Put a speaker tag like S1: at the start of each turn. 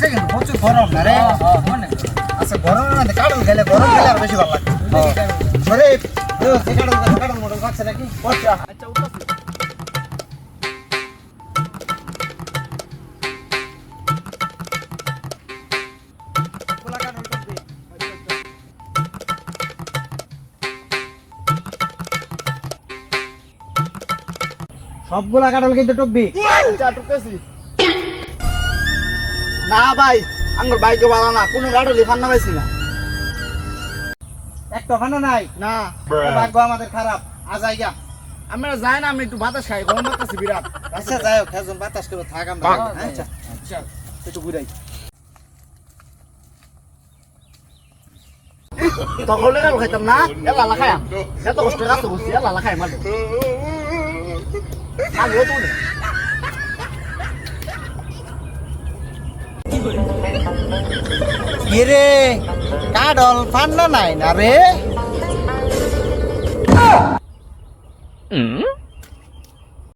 S1: আজকে কিন্তু প্রচুর গরম না রে আচ্ছা গরম না কাটল খেলে আর বেশি ভালো লাগে ধরে কাটল মডেল পাচ্ছে নাকি আচ্ছা উঠতেছি সবগুলা কাটল কিন্তু টুকবি
S2: না ভাই আমার বাইকে ভালো না কোনো গাড়ি ফান্না পাইছি না
S1: একটা ফানা নাই
S2: না
S1: ভাগ্য আমাদের খারাপ আজ আইগা
S2: আমরা যাই না আমি একটু বাতাস খাই গরম লাগতেছে বিরাট
S1: আচ্ছা যাই হোক খেজন বাতাস করে থাক আমরা আচ্ছা
S2: আচ্ছা একটু ঘুরাই তখন লেগে খাইতাম না এলা খাইয়াম এত কষ্ট রাখতে বসছি এলা খাই মারবো মারবো তো
S1: রে কাডল ফান্না নাই না রে